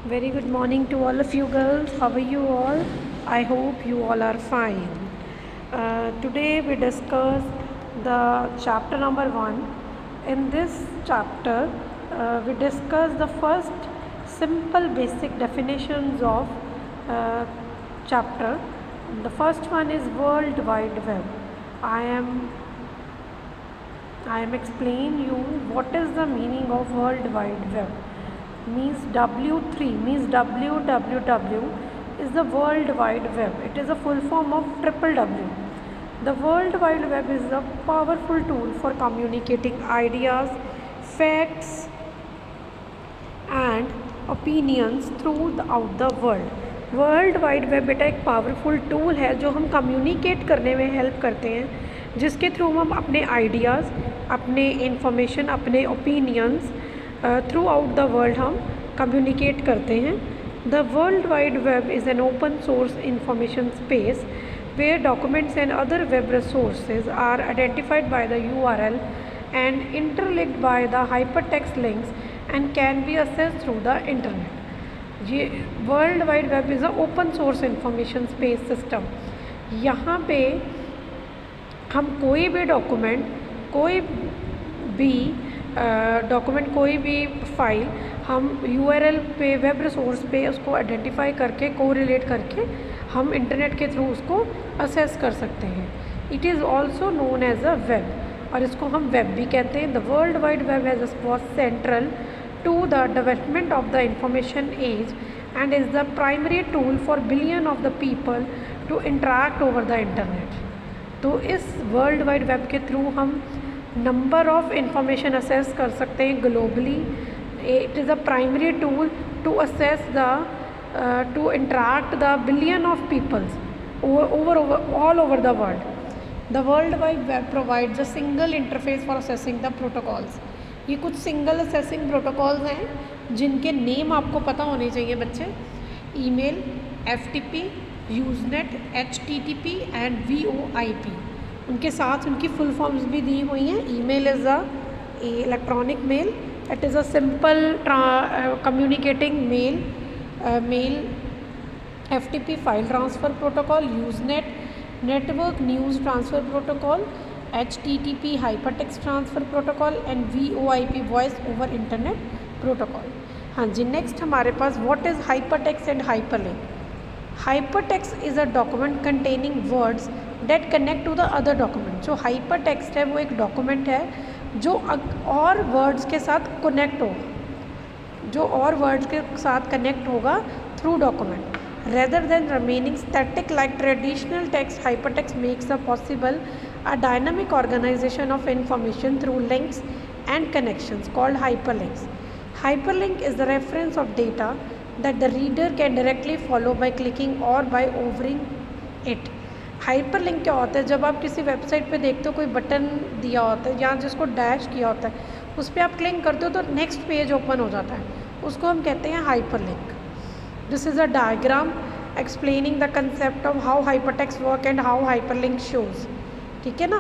Very good morning to all of you girls. How are you all? I hope you all are fine. Today we discuss the chapter number 1. In this chapter, we discuss the first simple basic definitions of chapter. The first one is World Wide Web. I am explain you what is the meaning of World Wide Web. Means W3 means www is the World Wide Web. It is a full form of triple W. The World Wide Web is a powerful tool for communicating ideas, facts and opinions throughout the world. World wide web बेटा एक powerful tool है जो हम communicate करने में help करते हैं, जिसके थ्रू हम अपने आइडियाज़, अपने इंफॉर्मेशन, अपने opinions through out the world हम कम्युनिकेट करते हैं. The world wide web is an open source information space where documents and other web resources are identified by the URL and interlinked by the hypertext links and can be accessed through the internet. ये world wide web is a open source information space system. यहाँ पे हम कोई भी document, कोई भी file हम URL पे, वेब रिसोर्स पे उसको आइडेंटिफाई करके, कोरिलेट करके हम इंटरनेट के थ्रू उसको असेस कर सकते हैं. It is also known as a web, और इसको हम वेब भी कहते हैं. The world wide web has was central to the development of the information age and is the primary tool for billion of the people to interact over the internet. तो इस world wide web के through हम number of information access कर सकते हैं globally. It is a primary tool to access the to interact the billion of peoples all over the world. The World Wide Web provides a single interface for accessing the protocols. ये कुछ single assessing protocols हैं जिनके name आपको पता होने चाहिए बच्चे. Email, FTP, Usenet, HTTP and VoIP. उनके साथ उनकी फुल फॉर्म्स भी दी हुई हैं. Email is a electronic mail. It is a simple communicating mail. FTP file transfer protocol. Usenet network news transfer protocol. HTTP hypertext transfer protocol and VoIP voice over internet protocol. हाँ जी, next हमारे पास what is hypertext and hyperlink. Hypertext is a document containing words that connect to the other document. जो hypertext है वो एक document है जो और वर्ड्स के साथ कनेक्ट होगा through document. Rather than remaining static like traditional text, hypertext makes possible a dynamic organization of information through links and connections called hyperlinks. Hyperlink is the reference of data that the reader can directly follow by clicking or by hovering it. Hyperlink क्या होता है? जब आप किसी website पे देखते हो कोई बटन दिया होता है या जिसको डैश किया होता है, उस पर आप क्लिक करते हो तो नेक्स्ट पेज ओपन हो जाता है, उसको हम कहते हैं hyperlink. This is a diagram explaining the concept of how hypertext work and how hyperlink shows. ठीक है ना.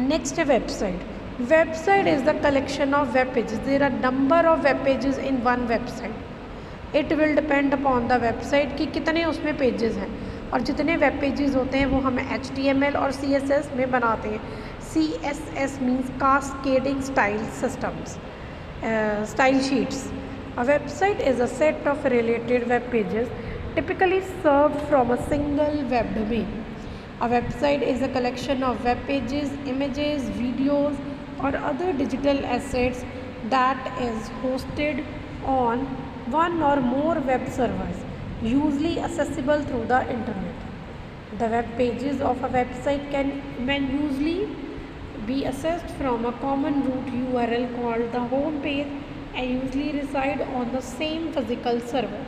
Next है website. Website is the collection of web pages. There are number of web pages in one website. It will depend upon the website कि कितने उसमें pages हैं, और जितने web pages होते हैं वो हम HTML और CSS में बनाते हैं. CSS means cascading style systems, style sheets. A website is a set of related web pages typically served from a single web domain. A website is a collection of web pages, images, videos, or other digital assets that is hosted on one or more web servers, usually accessible through the internet. The web pages of a website can usually be accessed from a common root URL called the home page and usually reside on the same physical server.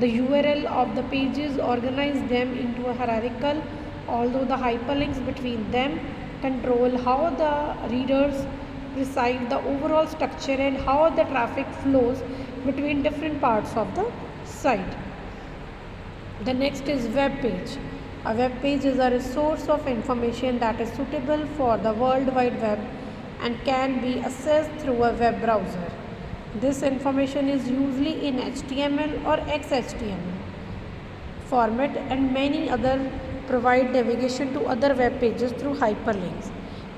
The URL of the pages organize them into a hierarchical, although the hyperlinks between them control how the readers receive the overall structure and how the traffic flows between different parts of the site. The next is web page. A web page is a resource of information that is suitable for the World Wide Web and can be accessed through a web browser. This information is usually in HTML or XHTML format, and many other provide navigation to other web pages through hyperlinks.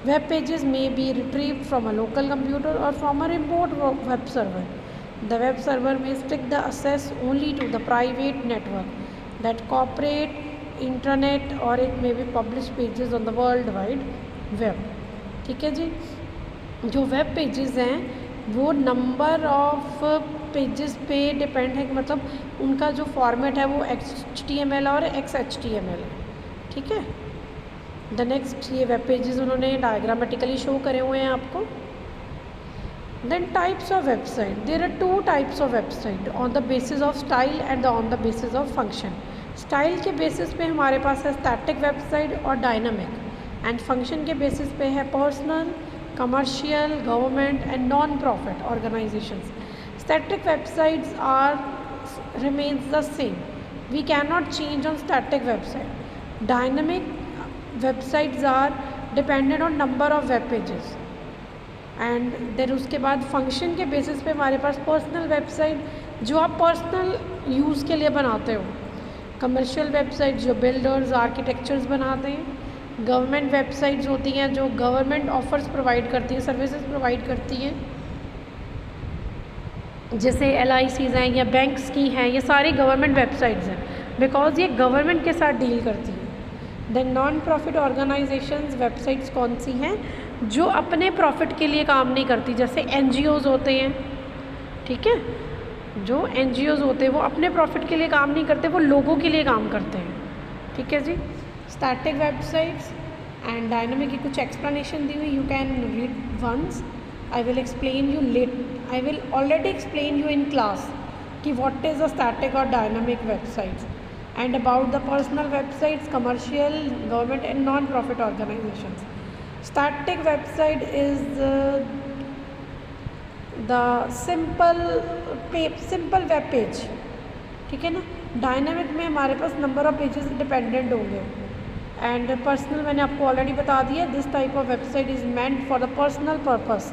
Web pages may be retrieved from a local computer or from a remote web server. The web server may restrict the access only to the private network that cooperate internet, or it may be published pages on the world wide web. ठीक है जी, जो web pages हैं वो number of pages पे depend है, कि मतलब उनका जो फॉर्मेट है वो HTML और XHTML है, ठीक है। द नेक्स्ट, ये वेब पेजेस उन्होंने डायग्रामेटिकली शो करे हुए हैं आपको। Then types of website, there are 2 types of website, on the basis of style and on the basis of function. Style के बेसिस पे हमारे पास है स्टैटिक वेबसाइट और डायनामिक, एंड फंक्शन के बेसिस पे है personal, commercial, government and non-profit organizations. Static websites remains the same. We cannot change on static website. Dynamic websites are dependent on number of web pages. And then उसके बाद function के basis पे हमारे पास personal website जो आप personal use के लिए बनाते हो, कमर्शियल वेबसाइट जो बिल्डर्स आर्किटेक्चर्स बनाते हैं, गवर्नमेंट वेबसाइट्स होती हैं जो गवर्नमेंट ऑफर्स प्रोवाइड करती हैं, सर्विसेज प्रोवाइड करती हैं, जैसे LICs हैं या बैंक्स की हैं, ये सारी गवर्नमेंट वेबसाइट्स हैं बिकॉज ये गवर्नमेंट के साथ डील करती हैं। Then non profit organisations websites कौन सी हैं, जो अपने प्रॉफिट के लिए काम नहीं करती, जैसे NGOs होते हैं, ठीक है, जो NGOs होते हैं वो अपने प्रॉफिट के लिए काम नहीं करते, वो लोगों के लिए काम करते हैं, ठीक है जी। स्टैटिक वेबसाइट्स एंड डायनामिक की कुछ एक्सप्लेनेशन दी हुई, you can read once, I will explain you late, I will already explain you in class कि व्हाट इज़ अ स्टैटिक और dynamic websites, and about the personal websites, commercial, government and non profit organisations. Static website is the simple web page, ठीक है ना। Dynamic में हमारे पास number of pages dependent होंगे, and personal मैंने आपको ऑलरेडी बता दिया, this type of website is meant for the personal purpose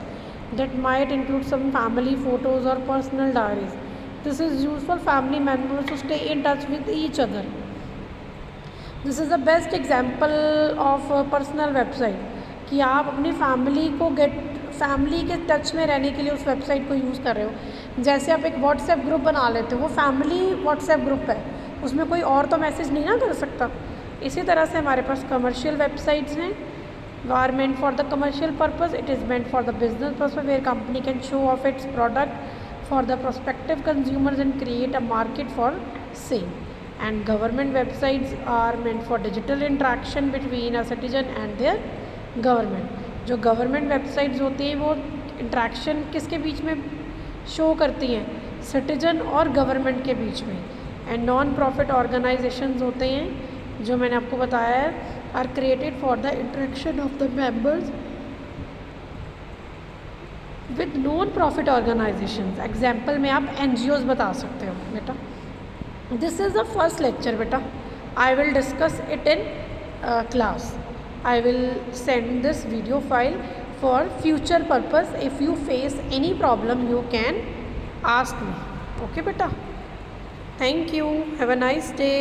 that might include some family photos और personal diaries. This is use for family members to stay in touch with each other. This is the best example of personal website, कि आप अपनी family के touch में रहने के लिए उस वेबसाइट को यूज़ कर रहे हो। जैसे आप एक व्हाट्सएप ग्रुप बना लेते हो, वो फैमिली व्हाट्सएप ग्रुप है, उसमें कोई और तो मैसेज नहीं ना कर सकता। इसी तरह से हमारे पास कमर्शियल वेबसाइट्स हैं, are meant for the commercial purpose, it is meant for the business purpose where company can show off its product for the prospective consumers and create a market for same. And government websites are meant for digital interaction between a citizen and their government. जो government websites होती हैं वो interaction किसके बीच में show करती हैं, citizen और government के बीच में। एंड नॉन प्रॉफिट ऑर्गेनाइजेशंस होते हैं जो मैंने आपको बताया है, are created for the interaction of the members with non profit organisations. Example में आप NGOs बता सकते हो बेटा। This is the first lecture बेटा, I will discuss it in class. I will send this video file for future purpose. If you face any problem, you can ask me. Okay beta. Thank you. Have a nice day.